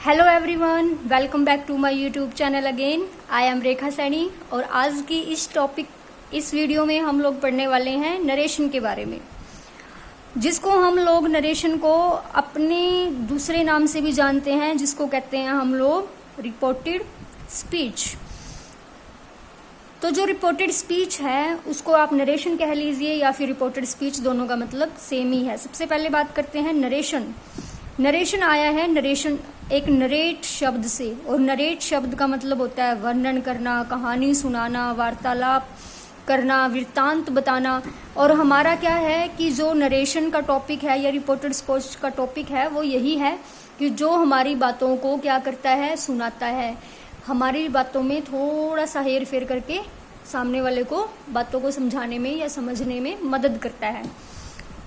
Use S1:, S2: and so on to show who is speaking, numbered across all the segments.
S1: Hello everyone, welcome back to my YouTube channel again. I am Rekha Saini और आज की इस वीडियो में हम लोग पढ़ने वाले हैं नरेशन के बारे में, जिसको हम लोग नरेशन को अपने दूसरे नाम से भी जानते हैं, जिसको कहते हैं हम लोग रिपोर्टेड स्पीच। तो जो रिपोर्टेड स्पीच है उसको आप नरेशन कह लीजिए या फिर रिपोर्टेड स्पीच, दोनों का मतलब सेम ही है। सबसे पहले बात करते हैं नरेशन। नरेशन आया है नरेशन एक नरेट शब्द से, और नरेट शब्द का मतलब होता है वर्णन करना, कहानी सुनाना, वार्तालाप करना, वृत्तांत बताना। और हमारा क्या है कि जो नरेशन का टॉपिक है या रिपोर्टेड स्पीच का टॉपिक है वो यही है कि जो हमारी बातों को क्या करता है, सुनाता है, हमारी बातों में थोड़ा सा हेर फेर करके सामने वाले को बातों को समझाने में या समझने में मदद करता है।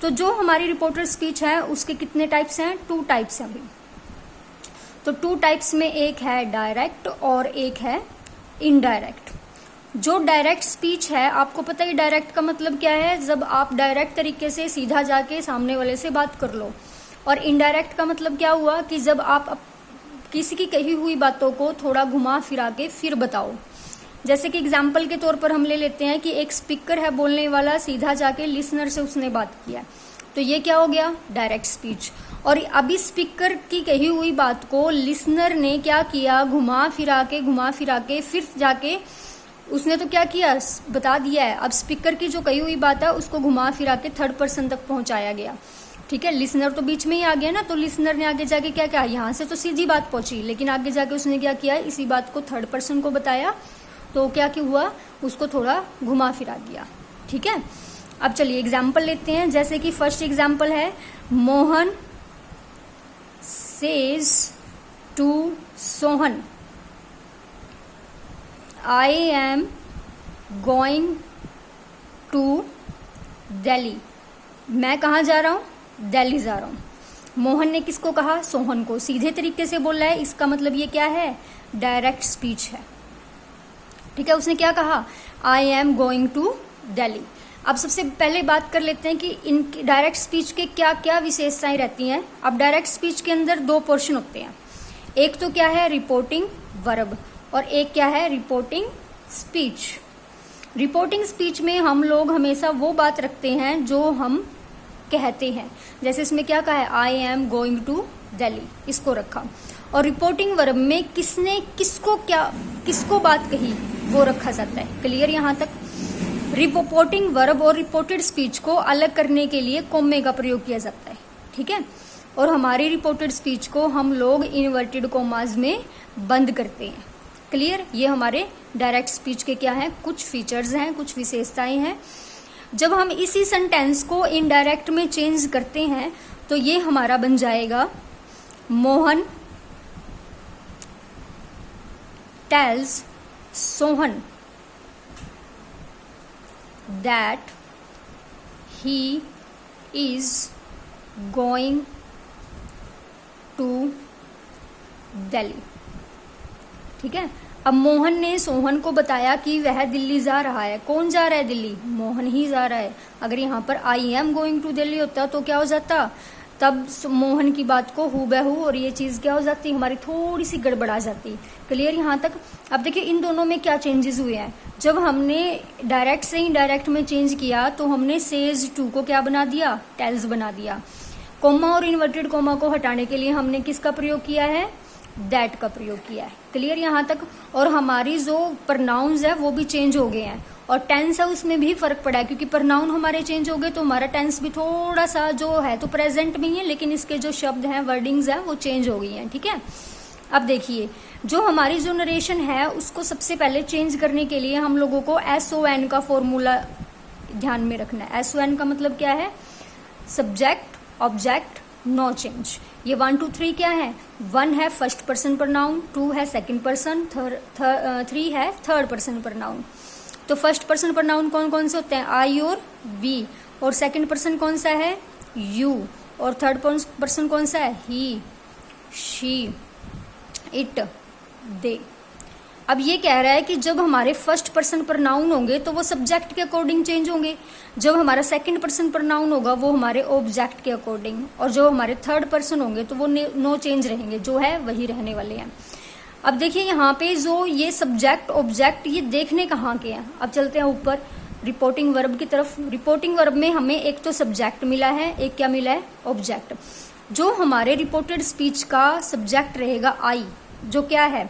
S1: तो जो हमारी रिपोर्टेड स्पीच है उसके कितने टाइप्स हैं? 2 टाइप्स हैं अभी। तो 2 टाइप्स में एक है डायरेक्ट और एक है इनडायरेक्ट। जो डायरेक्ट स्पीच है, आपको पता है डायरेक्ट का मतलब क्या है? जब आप डायरेक्ट तरीके से सीधा जाके सामने वाले से बात कर लो। और इनडायरेक्ट का मतलब क्या हुआ कि जब आप किसी की कही हुई बातों को थोड़ा घुमा फिरा के फिर बताओ। जैसे कि एग्जाम्पल के तौर पर हम ले लेते हैं कि एक स्पीकर है बोलने वाला, सीधा जाके लिसनर से उसने बात किया, तो ये क्या हो गया? Direct speech. और अभी स्पीकर की कही हुई बात को लिसनर ने क्या किया? घुमा फिरा के फिर जाके उसने तो क्या किया? बता दिया है। अब स्पीकर की जो कही हुई बात है उसको घुमा फिरा के 3rd पर्सन तक पहुंचाया गया। ठीक है, लिसनर तो बीच में ही आ गया ना, तो लिसनर ने आगे जाके क्या किया? यहाँ से तो सीधी बात पहुंची, लेकिन आगे जाके उसने क्या किया? इसी बात को 3rd पर्सन को बताया, तो क्या हुआ? उसको थोड़ा घुमा फिरा दिया। ठीक है, अब चलिए एग्जाम्पल लेते हैं। जैसे कि फर्स्ट एग्जाम्पल है, Mohan says to Sohan, I am going to Delhi. मैं कहाँ जा रहा हूँ? दिल्ली जा रहा हूँ। मोहन ने किसको कहा? सोहन को। सीधे तरीके से बोल रहा है, इसका मतलब ये क्या है? डायरेक्ट स्पीच है। ठीक है, उसने क्या कहा? I am going to Delhi. अब सबसे पहले बात कर लेते हैं कि इन डायरेक्ट स्पीच के क्या क्या विशेषताएं रहती हैं। अब डायरेक्ट स्पीच के अंदर 2 पोर्शन होते हैं। एक तो क्या है? रिपोर्टिंग वर्ब, और एक क्या है? Reporting speech. रिपोर्टिंग स्पीच में हम लोग हमेशा वो बात रखते हैं जो हम कहते हैं। जैसे इसमें क्या कहा है? I am going to Delhi, इसको रखा। और रिपोर्टिंग वर्ब में किसने किसको बात कही वो रखा जाता है। क्लियर यहाँ तक? रिपोर्टिंग वर्ब और रिपोर्टेड स्पीच को अलग करने के लिए कॉमे का प्रयोग किया जाता है। ठीक है, और हमारी रिपोर्टेड स्पीच को हम लोग इन्वर्टेड कॉमाज में बंद करते हैं। क्लियर? ये हमारे डायरेक्ट स्पीच के क्या हैं? कुछ फीचर्स हैं, कुछ विशेषताएं हैं। जब हम इसी सेंटेंस को इनडायरेक्ट में चेंज करते हैं तो ये हमारा बन जाएगा, Mohan tells Sohan that he is going to Delhi। ठीक है, अब मोहन ने सोहन को बताया कि वह दिल्ली जा रहा है। कौन जा रहा है दिल्ली? मोहन ही जा रहा है। अगर यहाँ पर I am going to Delhi होता तो क्या हो जाता? तब मोहन की बात को हूबहू और ये चीज क्या हो जाती? हमारी थोड़ी सी गड़बड़ा जाती। क्लियर यहाँ तक? अब देखिए इन दोनों में क्या चेंजेस हुए हैं। जब हमने डायरेक्ट से इनडायरेक्ट में चेंज किया तो हमने सेज टू को क्या बना दिया? टेल्स बना दिया। कोमा और इन्वर्टेड कोमा को हटाने के लिए हमने किसका प्रयोग किया है? दैट का प्रयोग किया है। क्लियर यहाँ तक? और हमारी जो प्रनाउंस है वो भी चेंज हो गए हैं, और टेंस है उसमें भी फर्क पड़ा है, क्योंकि प्रनाउन हमारे चेंज हो गए तो हमारा टेंस भी थोड़ा सा जो है तो प्रेजेंट में ही है, लेकिन इसके जो शब्द हैं, वर्डिंग्स हैं, वो चेंज हो गई हैं। ठीक है, अब देखिए जो हमारी जो नरेशन है उसको सबसे पहले चेंज करने के लिए हम लोगों को SON का फॉर्मूला ध्यान में रखना है। SON का मतलब क्या है? Subject object no change. ये 1 2 3 क्या है? 1 है फर्स्ट पर्सन प्रनाउन, 2 है सेकंड पर्सन, 3 है 3rd पर्सन प्रनाउन। तो फर्स्ट पर्सन प्रनाउन कौन कौन से होते हैं? आई और वी। और सेकंड पर्सन कौन सा है? यू। और 3rd पर्सन कौन सा है? ही, शी, इट, दे। अब ये कह रहा है कि जब हमारे फर्स्ट पर्सन प्रोनाउन होंगे तो वो सब्जेक्ट के अकॉर्डिंग चेंज होंगे, जब हमारा सेकंड पर्सन प्रोनाउन होगा वो हमारे ऑब्जेक्ट के अकॉर्डिंग, और जो हमारे थर्ड पर्सन होंगे तो वो नो चेंज रहेंगे, जो है वही रहने वाले हैं। अब देखिए यहाँ पे जो ये सब्जेक्ट ऑब्जेक्ट ये देखने कहाँ के हैं। अब चलते हैं ऊपर रिपोर्टिंग वर्ब की तरफ। रिपोर्टिंग वर्ब में हमें एक तो सब्जेक्ट मिला है, एक क्या मिला है, ऑब्जेक्ट। जो हमारे रिपोर्टेड स्पीच का सब्जेक्ट रहेगा आई, जो क्या है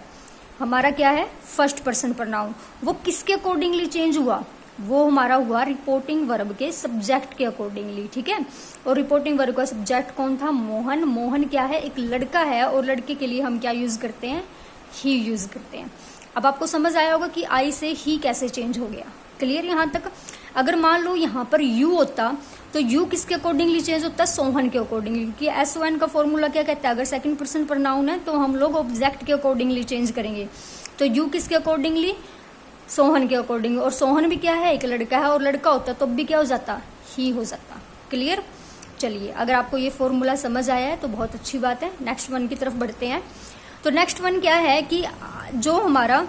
S1: हमारा क्या है फर्स्ट पर्सन प्रोनाउन, वो किसके अकॉर्डिंगली चेंज हुआ, वो हमारा हुआ रिपोर्टिंग वर्ब के सब्जेक्ट के अकॉर्डिंगली, ठीक है। और रिपोर्टिंग वर्ब का सब्जेक्ट कौन था, मोहन। मोहन क्या है, एक लड़का है, और लड़के के लिए हम क्या यूज करते हैं, ही यूज करते हैं। अब आपको समझ आया होगा कि आई से ही कैसे चेंज हो गया, क्लियर यहाँ तक। अगर मान लो यहाँ पर यू होता तो यू किसके अकॉर्डिंगली चेंज होता है, सोहन के अकॉर्डिंगली, क्योंकि SON का फॉर्मूला क्या कहता है, अगर सेकंड पर्सन प्रोनाउन है तो हम लोग ऑब्जेक्ट के अकॉर्डिंगली चेंज करेंगे। तो यू किसके अकॉर्डिंगली, सोहन के अकॉर्डिंग, और सोहन भी क्या है एक लड़का है, और लड़का होता तब भी क्या हो जाता, ही हो जाता, क्लियर। चलिए अगर आपको ये फॉर्मूला समझ आया है तो बहुत अच्छी बात है। नेक्स्ट वन की तरफ बढ़ते हैं। तो नेक्स्ट वन क्या है कि जो हमारा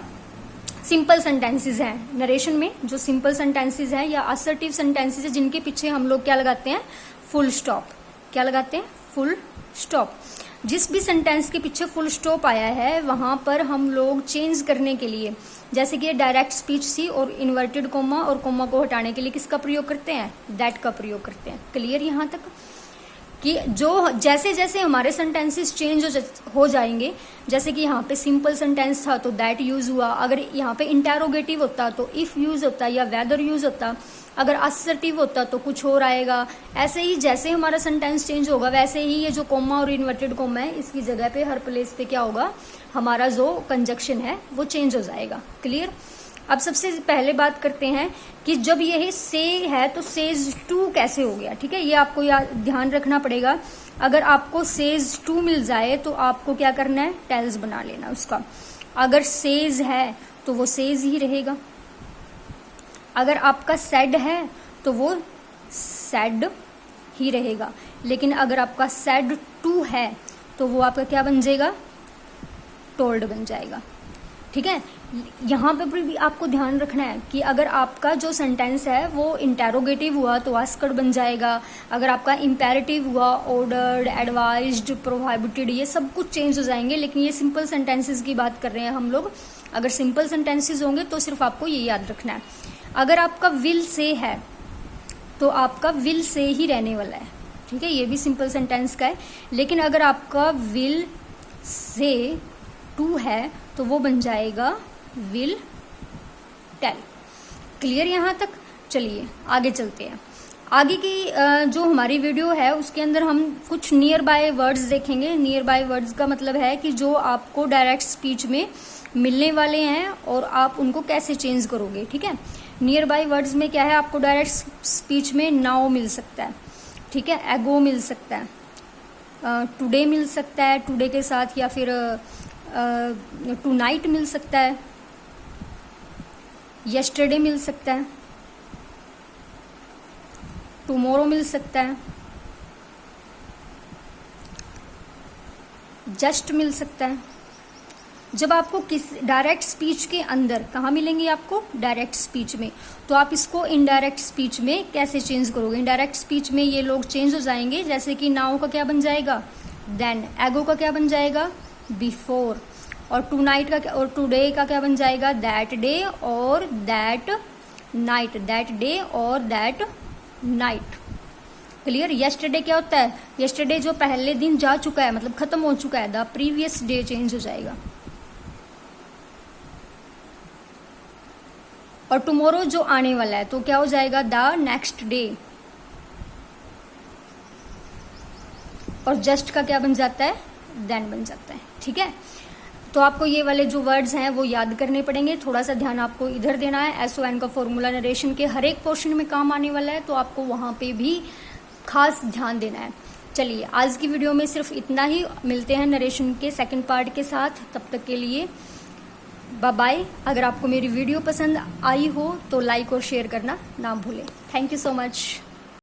S1: सिंपल सेंटेंसेस हैं नरेशन में, जो सिंपल सेंटेंसेस हैं या असर्टिव सेंटेंसेस है, जिनके पीछे हम लोग क्या लगाते हैं, फुल स्टॉप। क्या लगाते हैं, फुल स्टॉप। जिस भी सेंटेंस के पीछे फुल स्टॉप आया है वहां पर हम लोग चेंज करने के लिए, जैसे कि डायरेक्ट स्पीच सी और इन्वर्टेड कोमा और कोमा को हटाने के लिए किसका प्रयोग करते हैं, दैट का प्रयोग करते हैं, क्लियर यहाँ तक। कि जो जैसे जैसे हमारे सेंटेंसेस चेंज हो जाएंगे, जैसे कि यहाँ पे सिंपल सेंटेंस था तो दैट यूज हुआ, अगर यहाँ पे इंटेरोगेटिव होता तो इफ यूज होता या वेदर यूज होता, अगर असर्टिव होता तो कुछ और आएगा। ऐसे ही जैसे हमारा सेंटेंस चेंज होगा वैसे ही ये जो कोमा और इन्वर्टेड कोमा है इसकी जगह पे हर प्लेस पे क्या होगा, हमारा जो कंजक्शन है वो चेंज हो जाएगा, क्लियर। अब सबसे पहले बात करते हैं कि जब यह से है तो सेज टू कैसे हो गया, ठीक है। ये आपको ध्यान रखना पड़ेगा। अगर आपको सेज टू मिल जाए तो आपको क्या करना है, टेल्स बना लेना उसका। अगर सेज है तो वो सेज ही रहेगा, अगर आपका सेड है तो वो सेड ही रहेगा, लेकिन अगर आपका सेड टू है तो वो आपका क्या बन जाएगा, टोल्ड बन जाएगा, ठीक है। यहाँ पे भी आपको ध्यान रखना है कि अगर आपका जो सेंटेंस है वो इंटेरोगेटिव हुआ तो आस्क्ड बन जाएगा, अगर आपका इंपेरेटिव हुआ ऑर्डर्ड, एडवाइज्ड, प्रोहिबिटेड, ये सब कुछ चेंज हो जाएंगे। लेकिन ये सिंपल सेंटेंसेस की बात कर रहे हैं हम लोग। अगर सिंपल सेंटेंसेस होंगे तो सिर्फ आपको ये याद रखना है, अगर आपका विल से है तो आपका विल से ही रहने वाला है, ठीक है, ये भी सिंपल सेंटेंस का है। लेकिन अगर आपका विल से टू है तो वो बन जाएगा विल टेल, क्लियर यहाँ तक। चलिए आगे चलते हैं। आगे की जो हमारी वीडियो है उसके अंदर हम कुछ नियर बाय वर्ड्स देखेंगे। नियर बाय वर्ड्स का मतलब है कि जो आपको डायरेक्ट स्पीच में मिलने वाले हैं और आप उनको कैसे चेंज करोगे, ठीक है। नियर बाय वर्ड्स में क्या है, आपको डायरेक्ट स्पीच में नाउ मिल सकता है, ठीक है, एगो मिल सकता है, टुडे मिल सकता है, टुडे के साथ, या फिर टू नाइट मिल सकता है, यस्टरडे मिल सकता है, टुमारो मिल सकता है, जस्ट मिल सकता है। जब आपको किस डायरेक्ट स्पीच के अंदर कहाँ मिलेंगे, आपको डायरेक्ट स्पीच में, तो आप इसको इनडायरेक्ट स्पीच में कैसे चेंज करोगे। इनडायरेक्ट स्पीच में ये लोग चेंज हो जाएंगे, जैसे कि नाउ का क्या बन जाएगा, देन, एगो का क्या बन जाएगा, बिफोर, और टू नाइट का और टुडे का क्या बन जाएगा, दैट डे और दैट नाइट, दैट डे और दैट नाइट, क्लियर। यस्टरडे क्या होता है, यस्टरडे जो पहले दिन जा चुका है, मतलब खत्म हो चुका है, द प्रीवियस डे चेंज हो जाएगा। और टुमारो जो आने वाला है तो क्या हो जाएगा, द नेक्स्ट डे। और जस्ट का क्या बन जाता है, देन बन जाता है, ठीक है। तो आपको ये वाले जो वर्ड्स हैं वो याद करने पड़ेंगे। थोड़ा सा ध्यान आपको इधर देना है। SON का फॉर्मूला नरेशन के हर एक पोर्शन में काम आने वाला है, तो आपको वहां पे भी खास ध्यान देना है। चलिए आज की वीडियो में सिर्फ इतना ही, मिलते हैं नरेशन के सेकंड पार्ट के साथ। तब तक के लिए बाय बाय। अगर आपको मेरी वीडियो पसंद आई हो तो लाइक और शेयर करना ना भूलें। Thank you so much.